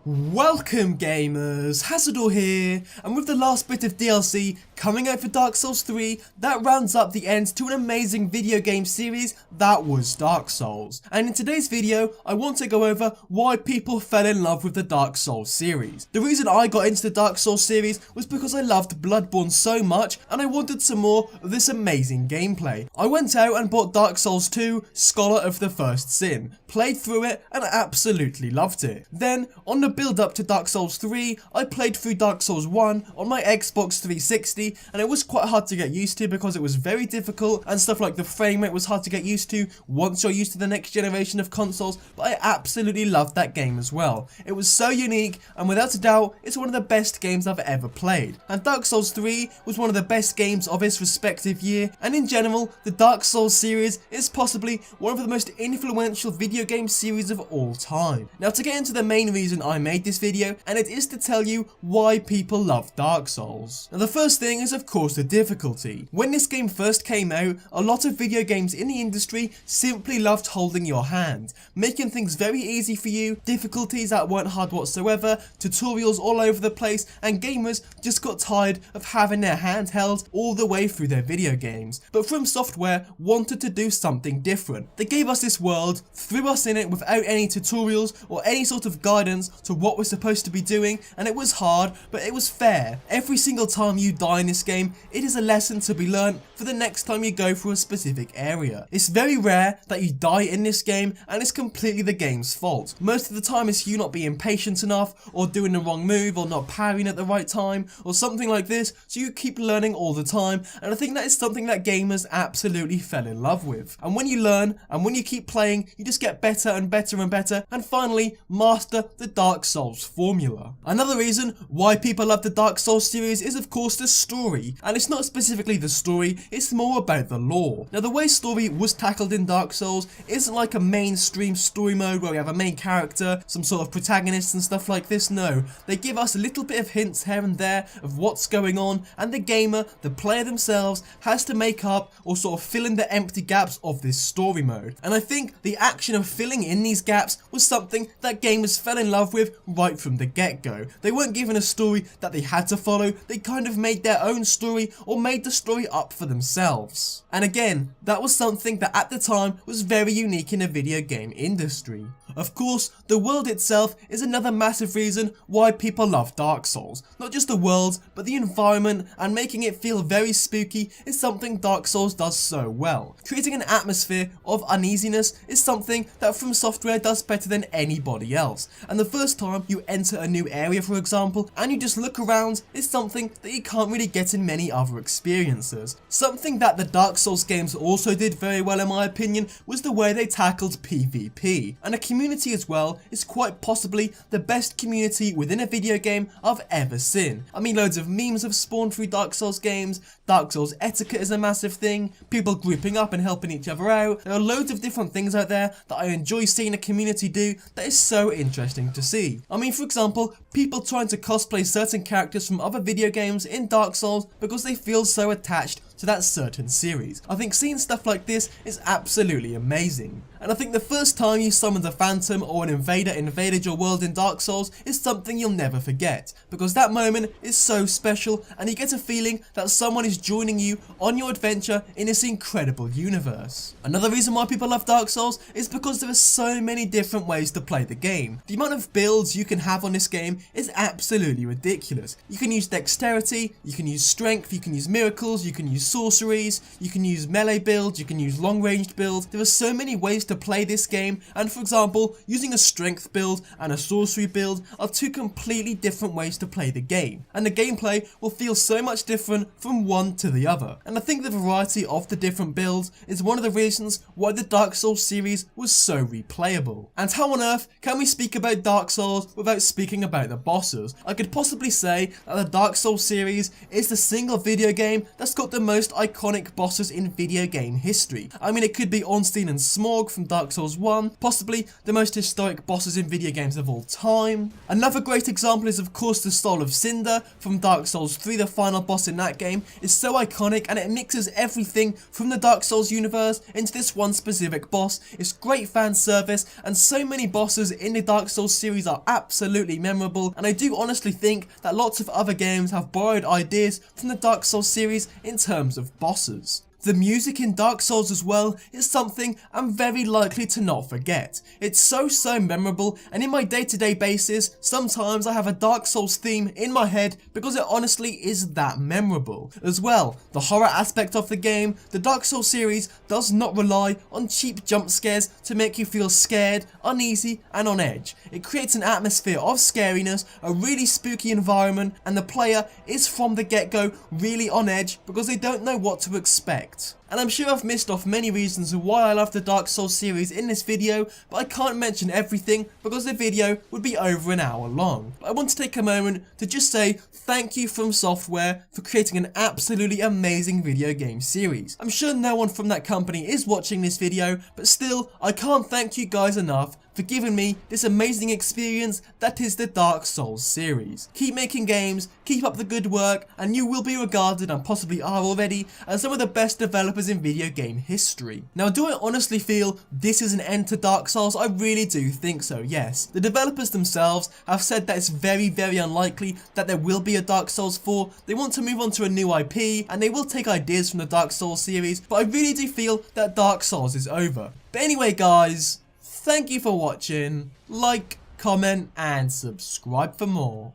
Welcome gamers, Hazardor here, and with the last bit of DLC coming out for Dark Souls 3, that rounds up the end to an amazing video game series that was Dark Souls. And in today's video, I want to go over why people fell in love with the Dark Souls series. The reason I got into the Dark Souls series was because I loved Bloodborne so much and I wanted some more of this amazing gameplay. I went out and bought Dark Souls 2, Scholar of the First Sin, played through it and absolutely loved it. Then, on the build up to Dark Souls 3, I played through Dark Souls 1 on my Xbox 360 and it was quite hard to get used to because it was very difficult and stuff like the frame rate was hard to get used to once you're used to the next generation of consoles, but I absolutely loved that game as well. It was so unique and without a doubt it's one of the best games I've ever played. And Dark Souls 3 was one of the best games of its respective year, and in general the Dark Souls series is possibly one of the most influential video game series of all time. Now to get into the main reason I made this video, and it is to tell you why people love Dark Souls. Now the first thing is of course the difficulty. When this game first came out, a lot of video games in the industry simply loved holding your hand, making things very easy for you, difficulties that weren't hard whatsoever, tutorials all over the place, and gamers just got tired of having their hand held all the way through their video games. But FromSoftware wanted to do something different. They gave us this world, threw us in it without any tutorials or any sort of guidance to what we're supposed to be doing, and it was hard, but it was fair. Every single time you die in this game, it is a lesson to be learnt for the next time you go through a specific area. It's very rare that you die in this game, and it's completely the game's fault. Most of the time it's you not being patient enough, or doing the wrong move, or not parrying at the right time, or something like this, so you keep learning all the time, and I think that is something that gamers absolutely fell in love with. And when you learn, and when you keep playing, you just get better and better and better, and finally master the Dark Souls formula. Another reason why people love the Dark Souls series is of course the story, and it's not specifically the story, it's more about the lore. Now the way story was tackled in Dark Souls isn't like a mainstream story mode where we have a main character, some sort of protagonist and stuff like this. No, they give us a little bit of hints here and there of what's going on, and the gamer, the player themselves, has to make up or sort of fill in the empty gaps of this story mode. And I think the action of filling in these gaps was something that gamers fell in love with right from the get-go. They weren't given a story that they had to follow, they kind of made their own story or made the story up for themselves. And again, that was something that at the time was very unique in the video game industry. Of course, the world itself is another massive reason why people love Dark Souls. Not just the world, but the environment and making it feel very spooky is something Dark Souls does so well. Creating an atmosphere of uneasiness is something that FromSoftware does better than anybody else. And the first time you enter a new area, for example, and you just look around, is something that you can't really get in many other experiences. Something that the Dark Souls games also did very well in my opinion was the way they tackled PvP. And a community as well is quite possibly the best community within a video game I've ever seen. I mean, loads of memes have spawned through Dark Souls games, Dark Souls etiquette is a massive thing, people grouping up and helping each other out. There are loads of different things out there that I enjoy seeing a community do that is so interesting to see. I mean, for example, people trying to cosplay certain characters from other video games in Dark Souls because they feel so attached to that certain series. I think seeing stuff like this is absolutely amazing. And I think the first time you summoned a phantom or an invader invaded your world in Dark Souls is something you'll never forget, because that moment is so special and you get a feeling that someone is joining you on your adventure in this incredible universe. Another reason why people love Dark Souls is because there are so many different ways to play the game. The amount of builds you can have on this game is absolutely ridiculous. You can use dexterity, you can use strength, you can use miracles, you can use sorceries, you can use melee builds, you can use long-ranged builds. There are so many ways to play this game, and for example, using a strength build and a sorcery build are two completely different ways to play the game, and the gameplay will feel so much different from one to the other. And I think the variety of the different builds is one of the reasons why the Dark Souls series was so replayable. And how on earth can we speak about Dark Souls without speaking about the bosses? I could possibly say that the Dark Souls series is the single video game that's got the most most iconic bosses in video game history. I mean, it could be Ornstein and Smorg from Dark Souls 1, possibly the most historic bosses in video games of all time. Another great example is of course the Soul of Cinder from Dark Souls 3. The final boss in that game is so iconic, and it mixes everything from the Dark Souls universe into this one specific boss. It's great fan service, and so many bosses in the Dark Souls series are absolutely memorable, and I do honestly think that lots of other games have borrowed ideas from the Dark Souls series in terms of bosses. The music in Dark Souls as well is something I'm very likely to not forget. It's so memorable, and in my day-to-day basis, sometimes I have a Dark Souls theme in my head because it honestly is that memorable. As well, the horror aspect of the game, the Dark Souls series does not rely on cheap jump scares to make you feel scared, uneasy and on edge. It creates an atmosphere of scariness, a really spooky environment, and the player is from the get-go really on edge because they don't know what to expect. And I'm sure I've missed off many reasons why I love the Dark Souls series in this video, but I can't mention everything because the video would be over an hour long. But I want to take a moment to just say thank you FromSoftware for creating an absolutely amazing video game series. I'm sure no one from that company is watching this video, but still, I can't thank you guys enough for giving me this amazing experience that is the Dark Souls series. Keep making games, keep up the good work, and you will be regarded, and possibly are already, as some of the best developers in video game history. Now, do I honestly feel this is an end to Dark Souls? I really do think so, yes. The developers themselves have said that it's very unlikely that there will be a Dark Souls 4. They want to move on to a new IP, and they will take ideas from the Dark Souls series, but I really do feel that Dark Souls is over. But anyway guys, thank you for watching, like, comment and subscribe for more.